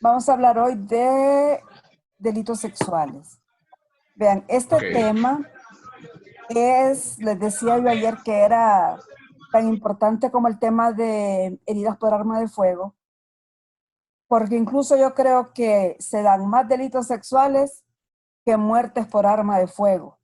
Vamos a hablar hoy de delitos sexuales. Vean, este Ok, tema les decía yo ayer que era tan importante como el tema de heridas por arma de fuego, porque incluso yo creo que se dan más delitos sexuales que muertes por arma de fuego.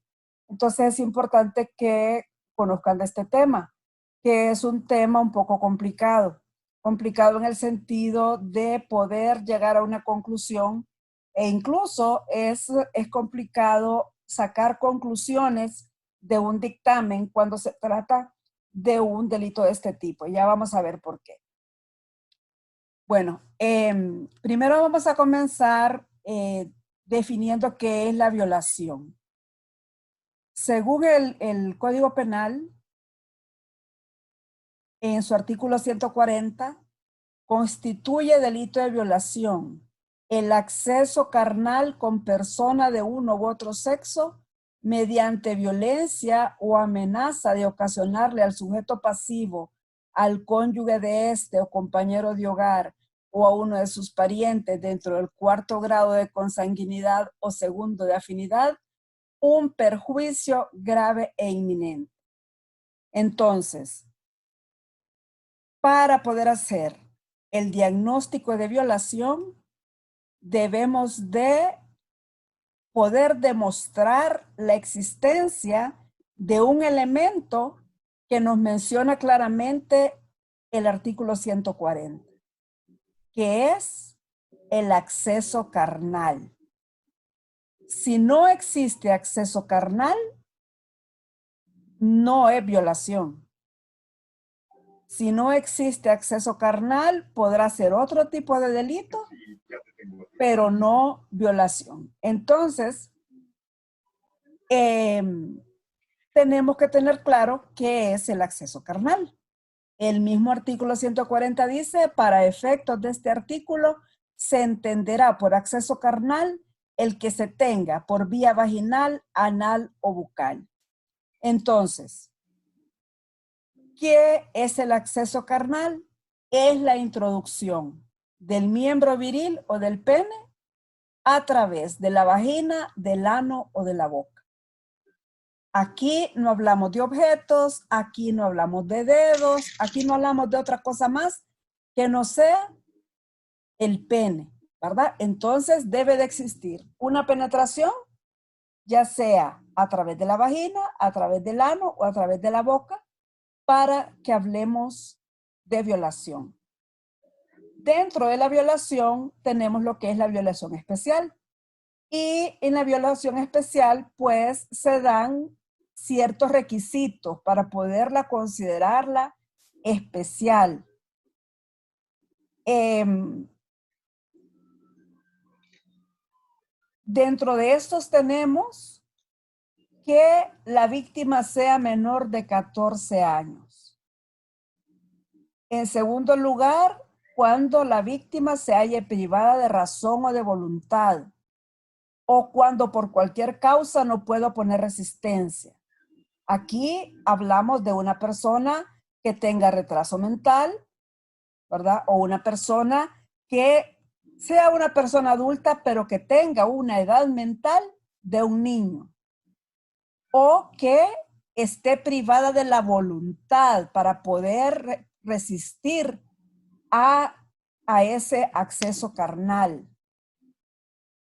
Entonces es importante que conozcan de este tema, que es un tema un poco complicado en el sentido de poder llegar a una conclusión e incluso es complicado sacar conclusiones de un dictamen cuando se trata de un delito de este tipo. Ya vamos a ver por qué. Bueno, primero vamos a comenzar definiendo qué es la violación. Según el Código Penal, en su artículo 140, constituye delito de violación el acceso carnal con persona de uno u otro sexo mediante violencia o amenaza de ocasionarle al sujeto pasivo, al cónyuge de este o compañero de hogar o a uno de sus parientes dentro del cuarto grado de consanguinidad o segundo de afinidad, un perjuicio grave e inminente. Entonces, para poder hacer el diagnóstico de violación, debemos de poder demostrar la existencia de un elemento que nos menciona claramente el artículo 140, que es el acceso carnal. Si no existe acceso carnal, no es violación. Si no existe acceso carnal, podrá ser otro tipo de delito, pero no violación. Entonces, tenemos que tener claro qué es el acceso carnal. El mismo artículo 140 dice, para efectos de este artículo, se entenderá por acceso carnal el que se tenga por vía vaginal, anal o bucal. Entonces, ¿qué es el acceso carnal? Es la introducción del miembro viril o del pene a través de la vagina, del ano o de la boca. Aquí no hablamos de objetos, aquí no hablamos de dedos, aquí no hablamos de otra cosa más que no sea el pene, ¿verdad? Entonces debe de existir una penetración, ya sea a través de la vagina, a través del ano o a través de la boca, para que hablemos de violación. Dentro de la violación tenemos lo que es la violación especial. Y en la violación especial, pues, se dan ciertos requisitos para poderla considerarla especial. Dentro de estos tenemos que la víctima sea menor de 14 años. En segundo lugar, cuando la víctima se halle privada de razón o de voluntad, o cuando por cualquier causa no pueda oponer resistencia. Aquí hablamos de una persona que tenga retraso mental, ¿verdad? O una persona que sea una persona adulta, pero que tenga una edad mental de un niño. O que esté privada de la voluntad para poder resistir a ese acceso carnal.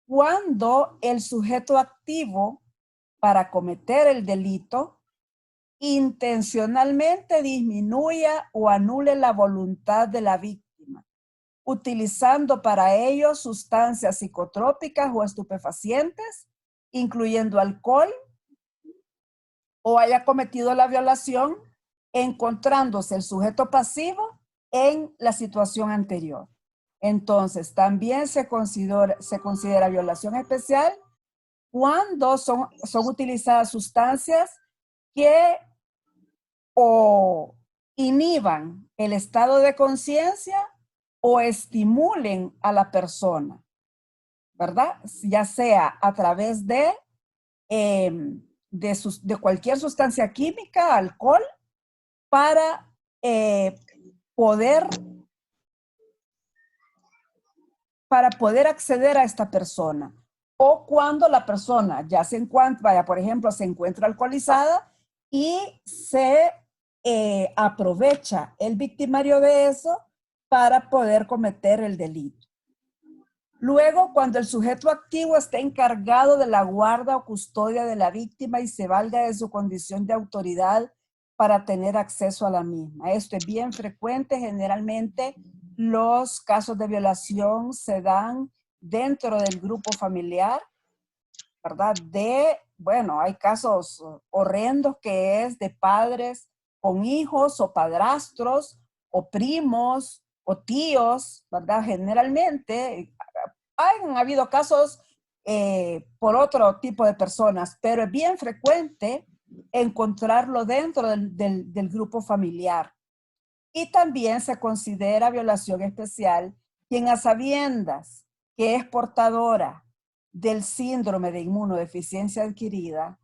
Cuando el sujeto activo para cometer el delito intencionalmente disminuya o anule la voluntad de la víctima, utilizando para ello sustancias psicotrópicas o estupefacientes, incluyendo alcohol, o haya cometido la violación encontrándose el sujeto pasivo en la situación anterior. Entonces, también se considera violación especial cuando son utilizadas sustancias que o inhiban el estado de conciencia o estimulen a la persona, ¿verdad? Ya sea a través de cualquier sustancia química, alcohol, para poder para poder acceder a esta persona. O cuando la persona ya se encuentra, vaya, por ejemplo, se encuentra alcoholizada y se aprovecha el victimario de eso para poder cometer el delito. Luego, cuando el sujeto activo esté encargado de la guarda o custodia de la víctima y se valga de su condición de autoridad para tener acceso a la misma. Esto es bien frecuente. Generalmente los casos de violación se dan dentro del grupo familiar, ¿verdad? Bueno, hay casos horrendos que es de padres con hijos o padrastros o primos o tíos, ¿verdad? Generalmente han habido casos por otro tipo de personas, pero es bien frecuente encontrarlo dentro del grupo familiar. Y también se considera violación especial quien a sabiendas que es portadora del síndrome de inmunodeficiencia adquirida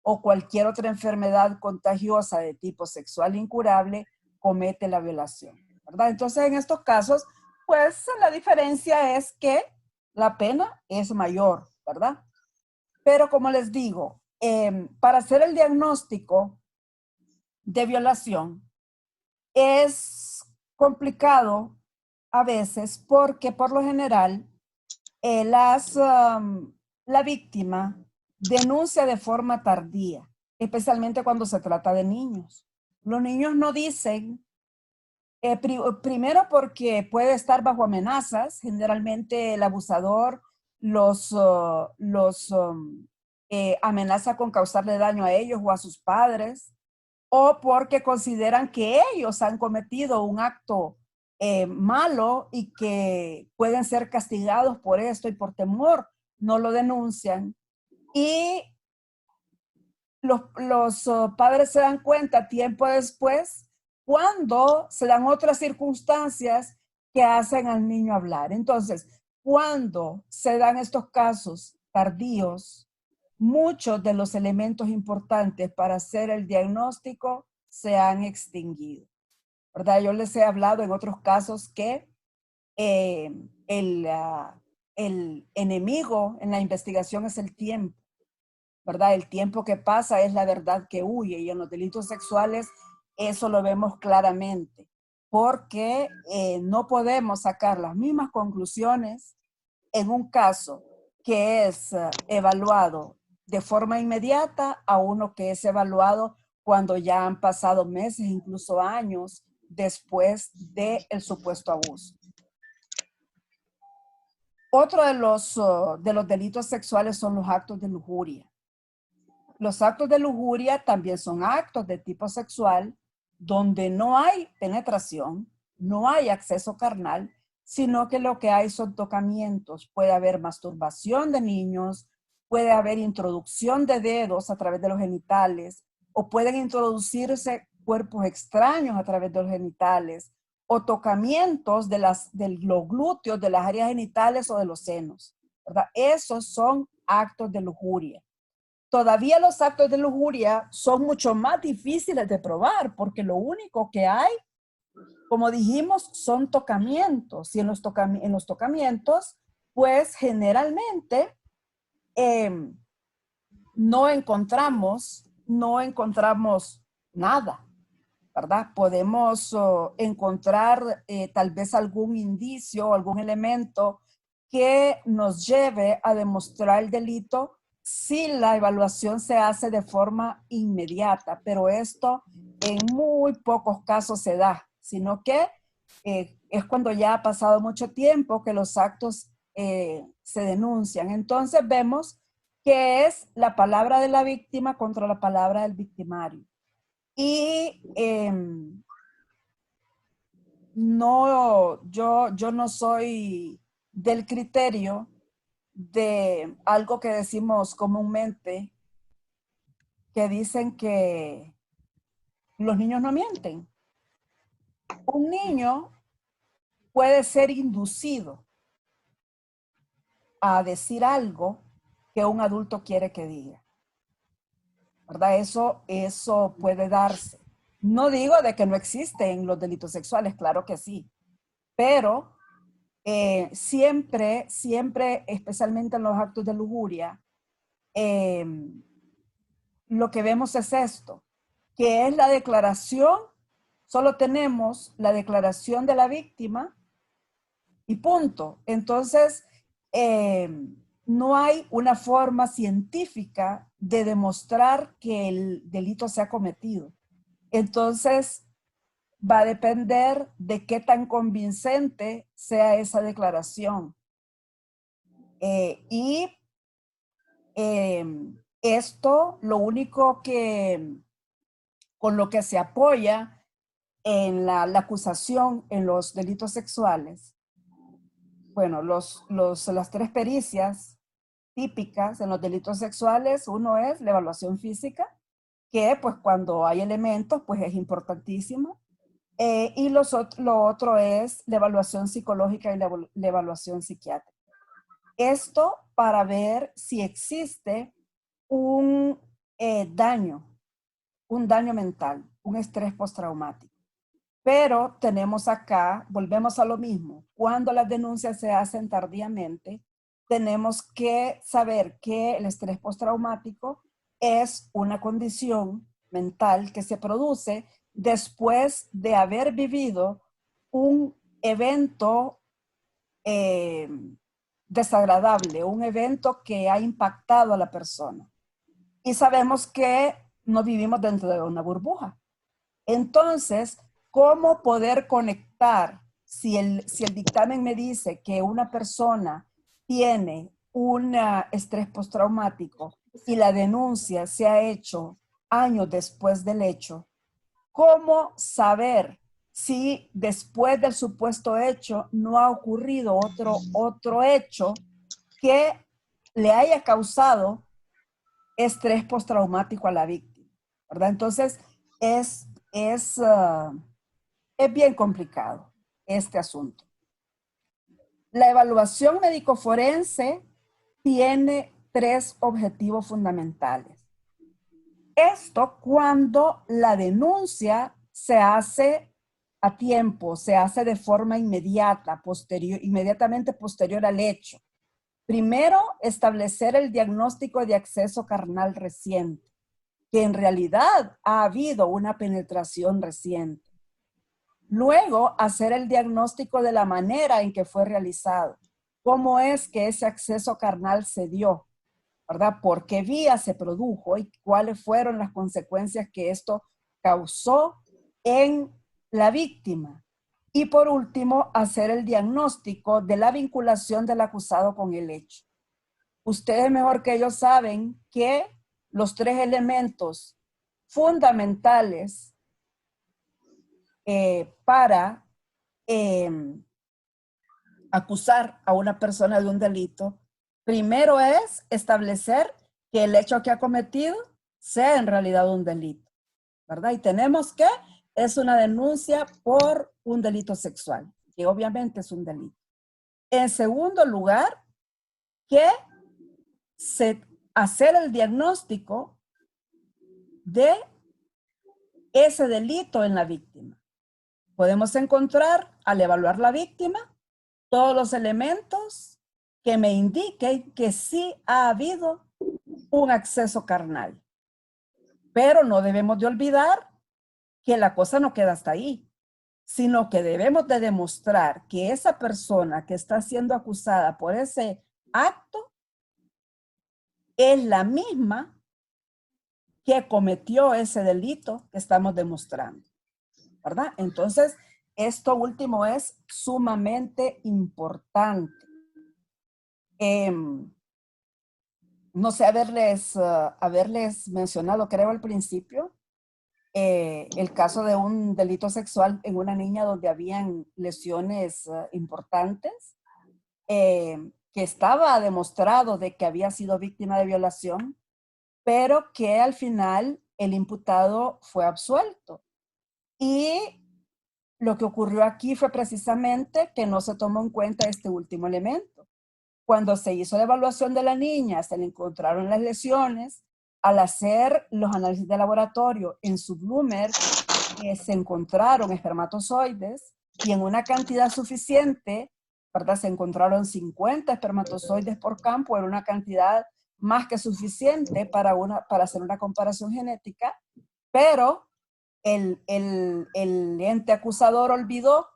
o cualquier otra enfermedad contagiosa de tipo sexual incurable comete la violación, ¿verdad? Entonces, en estos casos, pues la diferencia es que la pena es mayor, ¿verdad? Pero como les digo, para hacer el diagnóstico de violación es complicado a veces porque por lo general la víctima denuncia de forma tardía, especialmente cuando se trata de niños. Los niños no dicen, primero porque puede estar bajo amenazas. Generalmente el abusador los amenaza con causarle daño a ellos o a sus padres, o porque consideran que ellos han cometido un acto malo y que pueden ser castigados por esto y por temor no lo denuncian. Y los padres se dan cuenta tiempo después cuando se dan otras circunstancias que hacen al niño hablar. Entonces, cuando se dan estos casos tardíos, muchos de los elementos importantes para hacer el diagnóstico se han extinguido, ¿verdad? Yo les he hablado en otros casos que eh, el enemigo en la investigación es el tiempo, ¿verdad? El tiempo que pasa es la verdad que huye, y en los delitos sexuales eso lo vemos claramente, porque no podemos sacar las mismas conclusiones en un caso que es evaluado de forma inmediata a uno que es evaluado cuando ya han pasado meses, incluso años después del supuesto abuso. Otro de los delitos sexuales son los actos de lujuria. Los actos de lujuria también son actos de tipo sexual donde no hay penetración, no hay acceso carnal, sino que lo que hay son tocamientos. Puede haber masturbación de niños, puede haber introducción de dedos a través de los genitales, o pueden introducirse cuerpos extraños a través de los genitales, o tocamientos de los glúteos, de las áreas genitales o de los senos, ¿verdad? Esos son actos de lujuria. Todavía los actos de lujuria son mucho más difíciles de probar porque lo único que hay, como dijimos, son tocamientos. Y en los tocamientos, pues generalmente eh, no encontramos nada, ¿verdad? Podemos encontrar tal vez algún indicio o algún elemento que nos lleve a demostrar el delito si la evaluación se hace de forma inmediata, pero esto en muy pocos casos se da, sino que es cuando ya ha pasado mucho tiempo que los actos se denuncian. Entonces vemos que es la palabra de la víctima contra la palabra del victimario. Y yo no soy del criterio de algo que decimos comúnmente, que dicen que los niños no mienten. Un niño puede ser inducido a decir algo que un adulto quiere que diga, ¿verdad? Eso puede darse. No digo de que no existen los delitos sexuales, claro que sí, pero siempre, especialmente en los actos de lujuria, eh, lo que vemos es esto, que es la declaración, solo tenemos la declaración de la víctima y punto. Entonces, eh, no hay una forma científica de demostrar que el delito se ha cometido. Entonces, va a depender de qué tan convincente sea esa declaración. Y esto, lo único que, con lo que se apoya en la acusación en los delitos sexuales, bueno, las tres pericias típicas en los delitos sexuales, uno es la evaluación física, que pues cuando hay elementos, pues es importantísimo. Y lo otro es la evaluación psicológica y la evaluación psiquiátrica. Esto para ver si existe un un daño mental, un estrés postraumático. Pero tenemos acá, volvemos a lo mismo, cuando las denuncias se hacen tardíamente, tenemos que saber que el estrés postraumático es una condición mental que se produce después de haber vivido un evento eh, desagradable, un evento que ha impactado a la persona. Y sabemos que no vivimos dentro de una burbuja. Entonces, ¿cómo poder conectar? Si el dictamen me dice que una persona tiene un estrés postraumático y la denuncia se ha hecho años después del hecho, ¿cómo saber si después del supuesto hecho no ha ocurrido otro hecho que le haya causado estrés postraumático a la víctima? ¿Verdad? Entonces, es, es, uh, es bien complicado este asunto. La evaluación médico-forense tiene tres objetivos fundamentales. Esto cuando la denuncia se hace a tiempo, se hace de forma inmediata, inmediatamente posterior al hecho. Primero, establecer el diagnóstico de acceso carnal reciente, que en realidad ha habido una penetración reciente. Luego, hacer el diagnóstico de la manera en que fue realizado. ¿Cómo es que ese acceso carnal se dio? ¿Verdad? ¿Por qué vía se produjo y cuáles fueron las consecuencias que esto causó en la víctima? Y por último, hacer el diagnóstico de la vinculación del acusado con el hecho. Ustedes mejor que ellos saben que los tres elementos fundamentales para acusar a una persona de un delito, primero es establecer que el hecho que ha cometido sea en realidad un delito, ¿verdad? Y tenemos que es una denuncia por un delito sexual, que obviamente es un delito. En segundo lugar, que hacer el diagnóstico de ese delito en la víctima. Podemos encontrar, al evaluar la víctima, todos los elementos que me indiquen que sí ha habido un acceso carnal. Pero no debemos de olvidar que la cosa no queda hasta ahí, sino que debemos de demostrar que esa persona que está siendo acusada por ese acto es la misma que cometió ese delito que estamos demostrando, ¿verdad? Entonces, esto último es sumamente importante. No sé haberles mencionado, creo al principio, el caso de un delito sexual en una niña donde habían lesiones importantes, que estaba demostrado de que había sido víctima de violación, pero que al final el imputado fue absuelto. Y lo que ocurrió aquí fue precisamente que no se tomó en cuenta este último elemento. Cuando se hizo la evaluación de la niña, se le encontraron las lesiones. Al hacer los análisis de laboratorio en su bloomer, se encontraron espermatozoides y en una cantidad suficiente ¿verdad? Se encontraron 50 espermatozoides por campo, era una cantidad más que suficiente para hacer una comparación genética, pero el ente acusador olvidó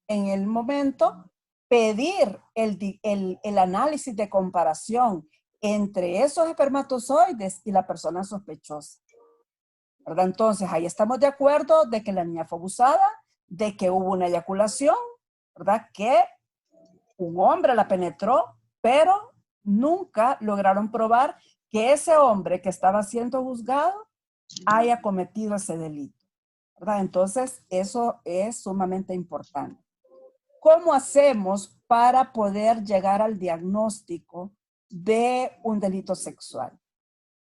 en el momento pedir el análisis de comparación entre esos espermatozoides y la persona sospechosa, ¿verdad? Entonces, ahí estamos de acuerdo de que la niña fue abusada, de que hubo una eyaculación, ¿verdad? Que un hombre la penetró, pero nunca lograron probar que ese hombre que estaba siendo juzgado haya cometido ese delito, ¿verdad? Entonces, eso es sumamente importante. ¿Cómo hacemos para poder llegar al diagnóstico de un delito sexual?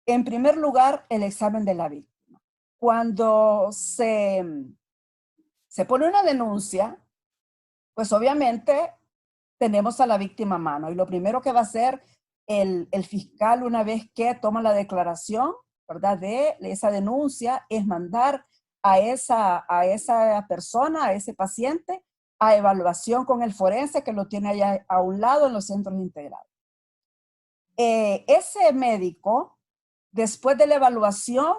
En primer lugar, el examen de la víctima. Cuando se pone una denuncia, pues obviamente tenemos a la víctima a mano y lo primero que va a hacer el fiscal una vez que toma la declaración, ¿verdad? De esa denuncia es mandar a esa persona, a ese paciente, a evaluación con el forense que lo tiene allá a un lado en los centros integrados. Ese médico, después de la evaluación,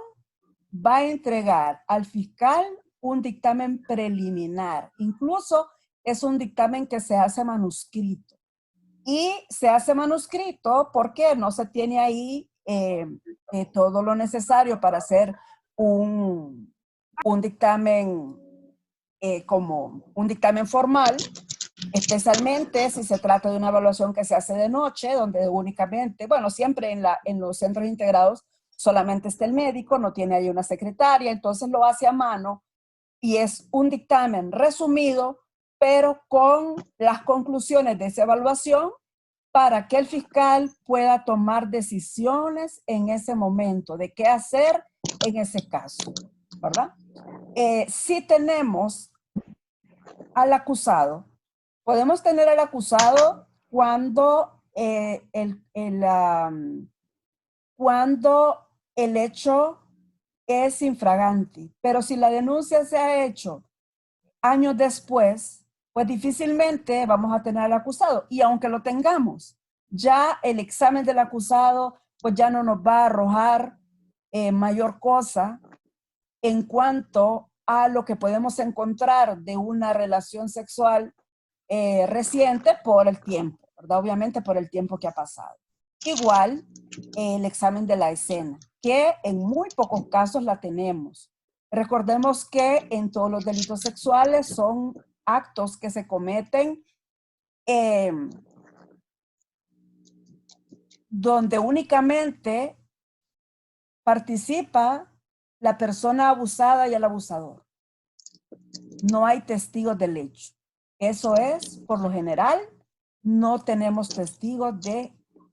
va a entregar al fiscal un dictamen preliminar. Incluso es un dictamen que se hace manuscrito. Y se hace manuscrito porque no se tiene ahí todo lo necesario para hacer un dictamen como un dictamen formal, especialmente si se trata de una evaluación que se hace de noche, donde únicamente, bueno, siempre en los centros integrados solamente está el médico, no tiene ahí una secretaria, entonces lo hace a mano y es un dictamen resumido, pero con las conclusiones de esa evaluación para que el fiscal pueda tomar decisiones en ese momento de qué hacer en ese caso, ¿verdad? Si tenemos al acusado, podemos tener al acusado cuando cuando el hecho es infragante, pero si la denuncia se ha hecho años después, pues difícilmente vamos a tener al acusado. Y aunque lo tengamos, ya el examen del acusado, pues ya no nos va a arrojar mayor cosa en cuanto a lo que podemos encontrar de una relación sexual reciente por el tiempo, ¿verdad? Obviamente por el tiempo que ha pasado. Igual el examen de la escena, que en muy pocos casos la tenemos. Recordemos que en todos los delitos sexuales son actos que se cometen donde únicamente participa la persona abusada y el abusador. No hay testigos del hecho. Eso es, por lo general, no tenemos testigos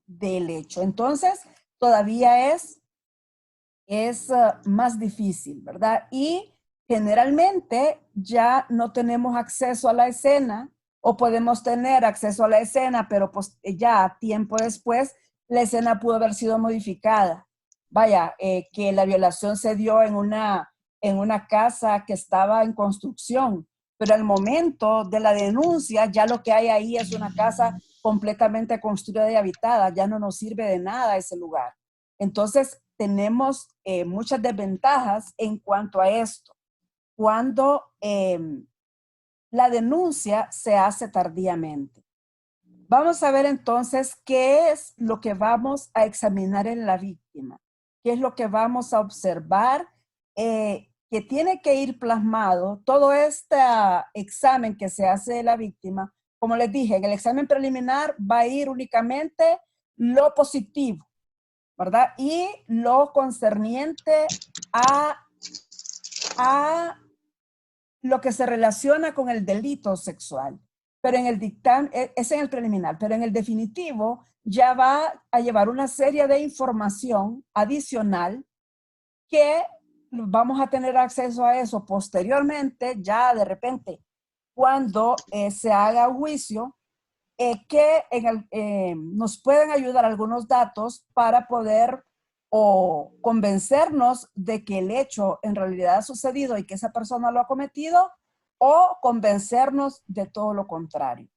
del hecho. Entonces, todavía es más difícil, ¿verdad? Y generalmente ya no tenemos acceso a la escena o podemos tener acceso a la escena, pero pues ya tiempo después la escena pudo haber sido modificada. Vaya, que la violación se dio en una casa que estaba en construcción, pero al momento de la denuncia ya lo que hay ahí es una casa completamente construida y habitada, ya no nos sirve de nada ese lugar. Entonces, tenemos muchas desventajas en cuanto a esto. Cuando la denuncia se hace tardíamente. Vamos a ver entonces qué es lo que vamos a examinar en la víctima, qué es lo que vamos a observar, que tiene que ir plasmado todo este examen que se hace de la víctima. Como les dije, en el examen preliminar va a ir únicamente lo positivo, ¿verdad? Y lo concerniente a lo que se relaciona con el delito sexual. Pero en el dictamen, es en el preliminar, pero en el definitivo ya va a llevar una serie de información adicional que vamos a tener acceso a eso posteriormente, ya de repente, cuando se haga juicio, que nos pueden ayudar algunos datos para poder o convencernos de que el hecho en realidad ha sucedido y que esa persona lo ha cometido, o convencernos de todo lo contrario.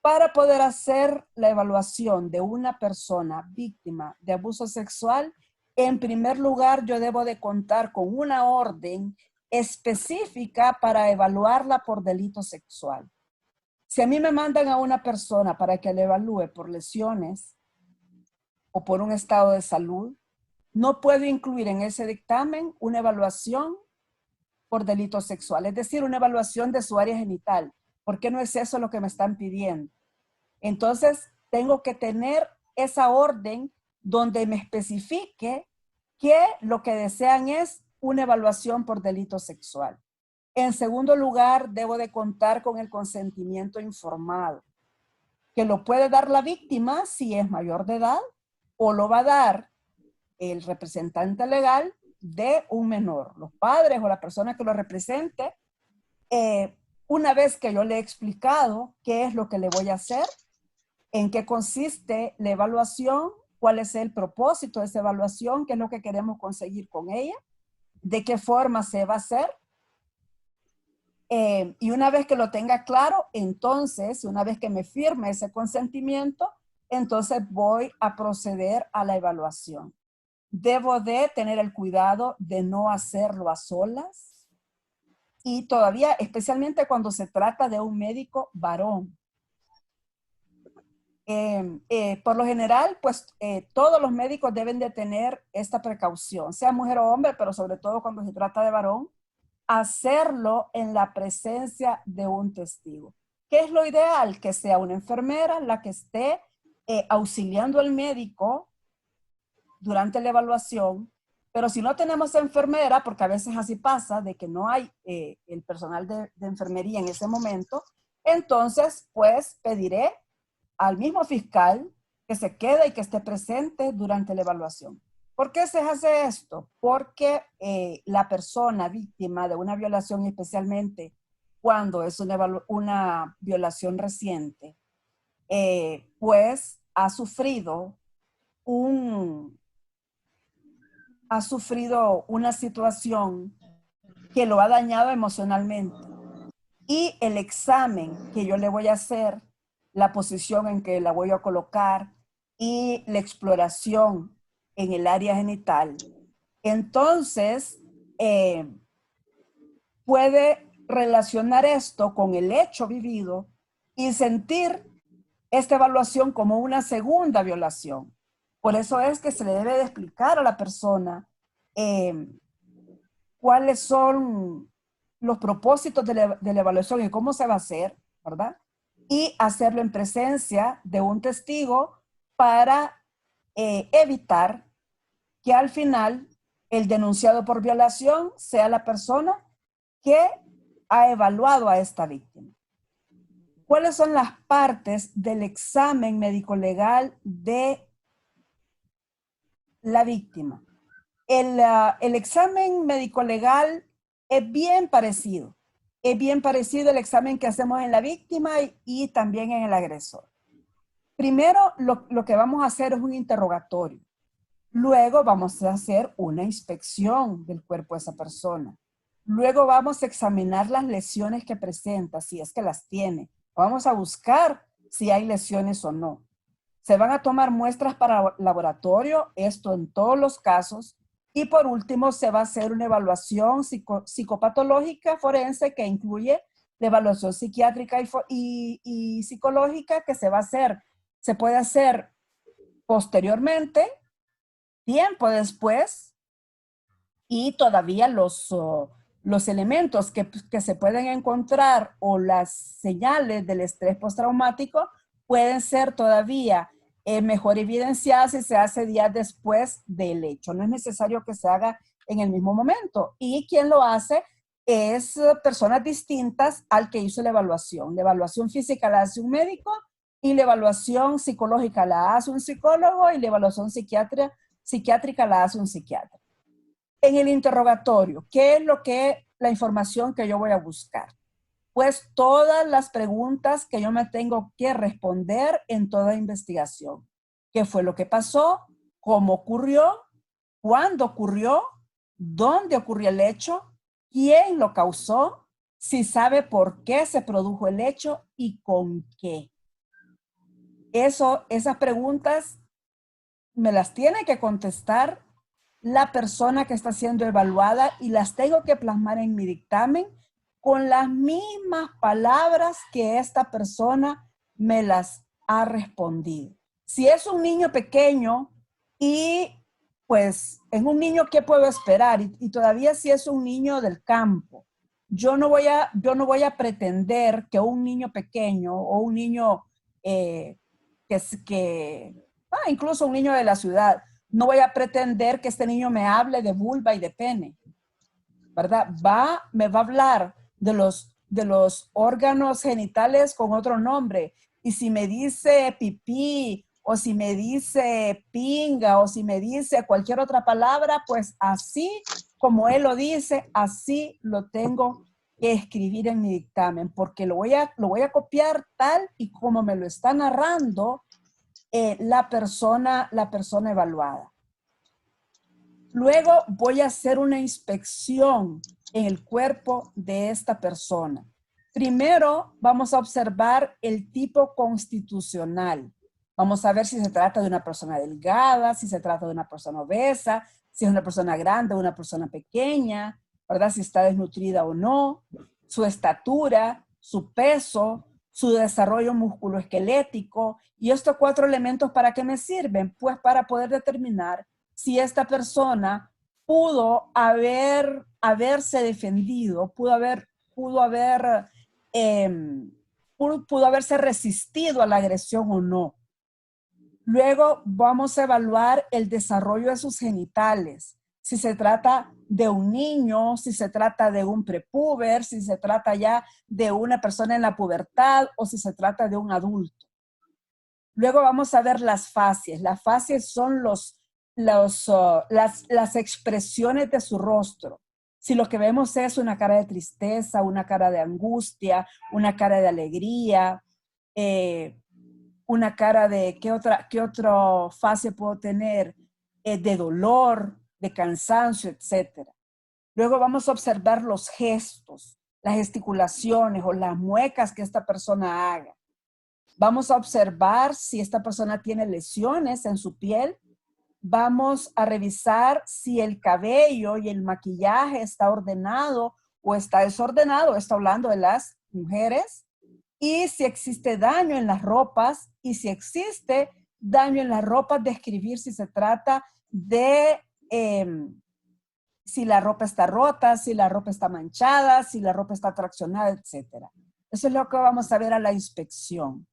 Para poder hacer la evaluación de una persona víctima de abuso sexual, en primer lugar, yo debo de contar con una orden específica para evaluarla por delito sexual. Si a mí me mandan a una persona para que la evalúe por lesiones o por un estado de salud, no puedo incluir en ese dictamen una evaluación por delito sexual, es decir, una evaluación de su área genital, porque no es eso lo que me están pidiendo. Entonces, tengo que tener esa orden donde me especifique que lo que desean es una evaluación por delito sexual. En segundo lugar, debo de contar con el consentimiento informado, que lo puede dar la víctima si es mayor de edad o lo va a dar el representante legal de un menor, los padres o la persona que lo represente. Una vez que yo le he explicado qué es lo que le voy a hacer, en qué consiste la evaluación, cuál es el propósito de esa evaluación, qué es lo que queremos conseguir con ella, de qué forma se va a hacer. Y una vez que lo tenga claro, entonces, una vez que me firme ese consentimiento, entonces voy a proceder a la evaluación. Debo de tener el cuidado de no hacerlo a solas y todavía, especialmente cuando se trata de un médico varón. Por lo general, pues todos los médicos deben de tener esta precaución, sea mujer o hombre, pero sobre todo cuando se trata de varón, hacerlo en la presencia de un testigo. ¿Qué es lo ideal? Que sea una enfermera la que esté auxiliando al médico durante la evaluación, pero si no tenemos enfermera, porque a veces así pasa, de que no hay el personal de enfermería en ese momento, entonces pues pediré al mismo fiscal que se quede y que esté presente durante la evaluación. ¿Por qué se hace esto? Porque la persona víctima de una violación, especialmente cuando es una violación reciente, pues ha sufrido una situación que lo ha dañado emocionalmente. Y el examen que yo le voy a hacer, la posición en que la voy a colocar y la exploración en el área genital, entonces puede relacionar esto con el hecho vivido y sentir esta evaluación como una segunda violación. Por eso es que se le debe de explicar a la persona cuáles son los propósitos de la evaluación y cómo se va a hacer, ¿verdad? Y hacerlo en presencia de un testigo para evitar que al final el denunciado por violación sea la persona que ha evaluado a esta víctima. ¿Cuáles son las partes del examen médico-legal de la víctima? El examen médico-legal es bien parecido. Es bien parecido al examen que hacemos en la víctima y también en el agresor. Primero, lo que vamos a hacer es un interrogatorio. Luego vamos a hacer una inspección del cuerpo de esa persona. Luego vamos a examinar las lesiones que presenta, si es que las tiene. Vamos a buscar si hay lesiones o no. Se van a tomar muestras para laboratorio, esto en todos los casos. Y por último, se va a hacer una evaluación psicopatológica forense que incluye la evaluación psiquiátrica y psicológica que se puede hacer posteriormente, tiempo después, y todavía los elementos que se pueden encontrar o las señales del estrés postraumático pueden ser todavía mejor evidenciadas si se hace días después del hecho. No es necesario que se haga en el mismo momento. Y quien lo hace es personas distintas al que hizo la evaluación. La evaluación física la hace un médico y la evaluación psicológica la hace un psicólogo y la evaluación psiquiátrica la hace un psiquiatra. En el interrogatorio, ¿qué es la información que yo voy a buscar? Pues todas las preguntas que yo me tengo que responder en toda investigación. ¿Qué fue lo que pasó? ¿Cómo ocurrió? ¿Cuándo ocurrió? ¿Dónde ocurrió el hecho? ¿Quién lo causó? Si sabe por qué se produjo el hecho y con qué. Esas preguntas me las tiene que contestar la persona que está siendo evaluada y las tengo que plasmar en mi dictamen con las mismas palabras que esta persona me las ha respondido. Si es un niño pequeño y pues en un niño, ¿qué puedo esperar? Y todavía si es un niño del campo, yo no voy a pretender que un niño pequeño o un niño incluso un niño de la ciudad, no voy a pretender que este niño me hable de vulva y de pene, ¿verdad? Me va a hablar de los órganos genitales con otro nombre. Y si me dice pipí, o si me dice pinga, o si me dice cualquier otra palabra, pues así como él lo dice, así lo tengo que escribir en mi dictamen, porque lo voy a copiar tal y como me lo está narrando la persona evaluada. Luego voy a hacer una inspección en el cuerpo de esta persona. Primero vamos a observar el tipo constitucional. Vamos a ver si se trata de una persona delgada, si se trata de una persona obesa, si es una persona grande o una persona pequeña, ¿verdad? Si está desnutrida o no, su estatura, su peso, su desarrollo musculoesquelético. ¿Y estos 4 elementos para qué me sirven? Pues para poder determinar si esta persona pudo haberse defendido, pudo haberse resistido a la agresión o no. Luego vamos a evaluar el desarrollo de sus genitales. Si se trata de un niño, si se trata de un prepúber, si se trata ya de una persona en la pubertad o si se trata de un adulto. Luego vamos a ver las facies. Las facies son las expresiones de su rostro. Si lo que vemos es una cara de tristeza, una cara de angustia, una cara de alegría, una cara de, ¿qué otra fase puedo tener? De dolor, de cansancio, etc. Luego vamos a observar los gestos, las gesticulaciones o las muecas que esta persona haga. Vamos a observar si esta persona tiene lesiones en su piel. Vamos a revisar si el cabello y el maquillaje está ordenado o está desordenado. Está hablando de las mujeres. Y si existe daño en las ropas, y si existe daño en las ropas, describir si se trata de si la ropa está rota, si la ropa está manchada, si la ropa está traccionada, etc. Eso es lo que vamos a ver a la inspección.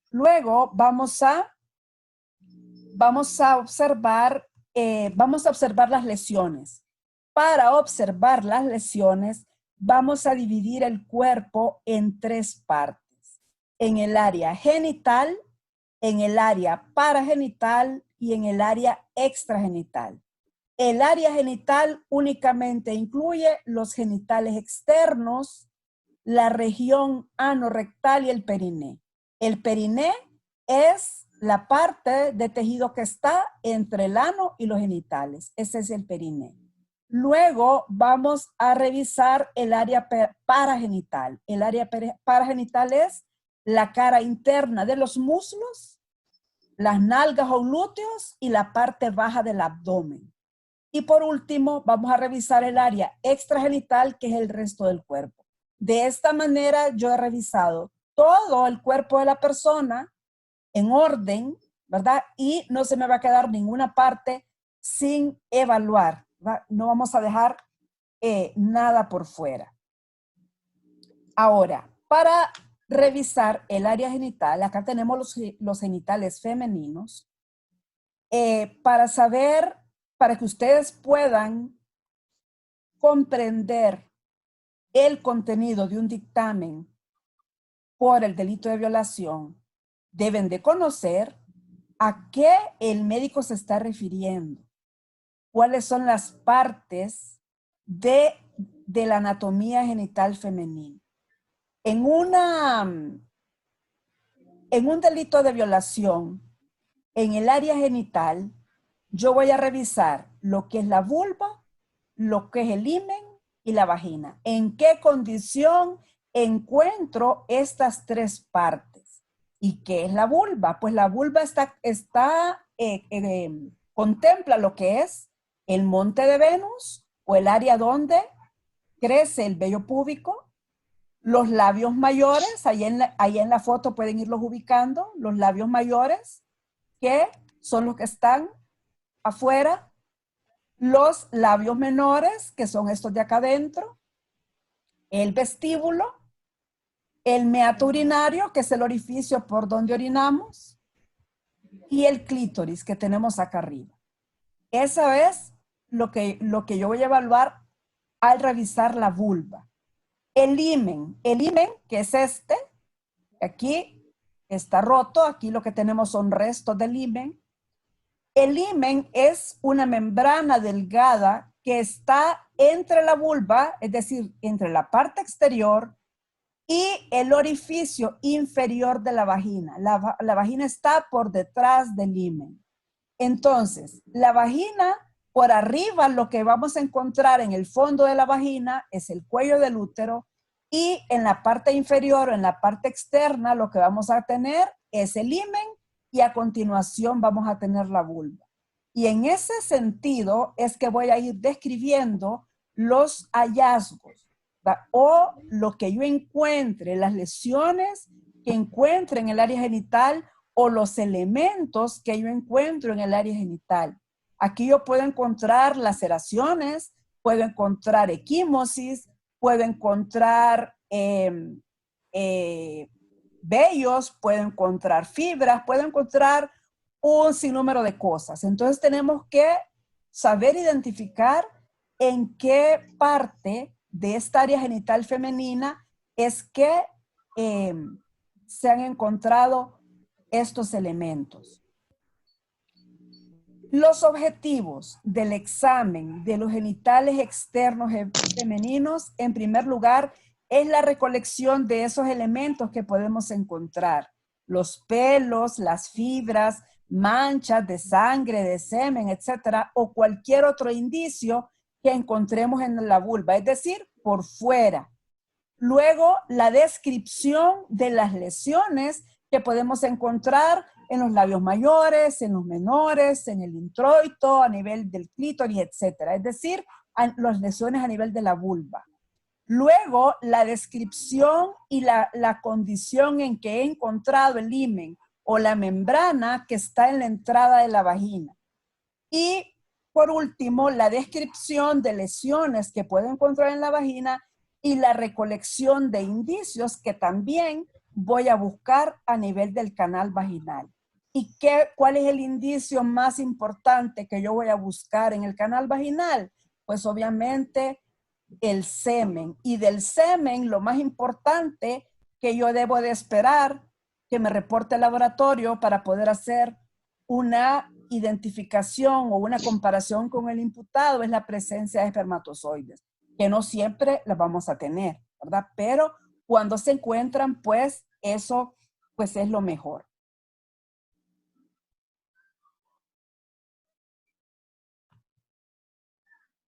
Luego vamos a observar las lesiones. Para observar las lesiones, vamos a dividir el cuerpo en 3 partes. En el área genital, en el área paragenital y en el área extragenital. El área genital únicamente incluye los genitales externos, la región anorrectal y el periné. El periné es la parte de tejido que está entre el ano y los genitales. Ese es el periné. Luego vamos a revisar el área paragenital. El área paragenital es la cara interna de los muslos, las nalgas o glúteos y la parte baja del abdomen. Y por último, vamos a revisar el área extragenital, que es el resto del cuerpo. De esta manera, yo he revisado todo el cuerpo de la persona en orden, ¿verdad? Y no se me va a quedar ninguna parte sin evaluar, ¿verdad? No vamos a dejar nada por fuera. Ahora, para revisar el área genital, acá tenemos los genitales femeninos, para que ustedes puedan comprender el contenido de un dictamen por el delito de violación, deben de conocer a qué el médico se está refiriendo, cuáles son las partes de la anatomía genital femenina. En un delito de violación, en el área genital, yo voy a revisar lo que es la vulva, lo que es el himen y la vagina. ¿En qué condición encuentro estas 3 partes? ¿Y qué es la vulva? Pues la vulva contempla lo que es el monte de Venus o el área donde crece el vello púbico, los labios mayores, ahí en la foto pueden irlos ubicando, los labios mayores, que son los que están afuera, los labios menores, que son estos de acá adentro, el vestíbulo, el meato urinario, que es el orificio por donde orinamos, y el clítoris que tenemos acá arriba. Esa es lo que yo voy a evaluar al revisar la vulva. El himen, que es este, aquí está roto, aquí lo que tenemos son restos del himen. El himen es una membrana delgada que está entre la vulva, es decir, entre la parte exterior y el orificio inferior de la vagina. La vagina está por detrás del himen. Entonces, la vagina, por arriba, lo que vamos a encontrar en el fondo de la vagina es el cuello del útero, y en la parte inferior o en la parte externa lo que vamos a tener es el himen, y a continuación vamos a tener la vulva. Y en ese sentido es que voy a ir describiendo los hallazgos, ¿verdad? O lo que yo encuentre, las lesiones que encuentre en el área genital o los elementos que yo encuentro en el área genital. Aquí yo puedo encontrar laceraciones, puedo encontrar equimosis, puedo encontrar vellos, puedo encontrar fibras, puedo encontrar un sinnúmero de cosas. Entonces tenemos que saber identificar en qué parte de esta área genital femenina es que se han encontrado estos elementos. Los objetivos del examen de los genitales externos femeninos, en primer lugar, es la recolección de esos elementos que podemos encontrar. Los pelos, las fibras, manchas de sangre, de semen, etcétera, o cualquier otro indicio que encontremos en la vulva, es decir, por fuera. Luego, la descripción de las lesiones que podemos encontrar en los labios mayores, en los menores, en el introito, a nivel del clítoris, etcétera. Es decir, las lesiones a nivel de la vulva. Luego, la descripción y la condición en que he encontrado el himen o la membrana que está en la entrada de la vagina. Y, por último, la descripción de lesiones que puedo encontrar en la vagina y la recolección de indicios que también voy a buscar a nivel del canal vaginal. ¿Y cuál es el indicio más importante que yo voy a buscar en el canal vaginal? Pues obviamente el semen. Y del semen, lo más importante que yo debo de esperar que me reporte el laboratorio para poder hacer una identificación o una comparación con el imputado es la presencia de espermatozoides, que no siempre las vamos a tener, ¿verdad? Pero cuando se encuentran, pues eso pues es lo mejor.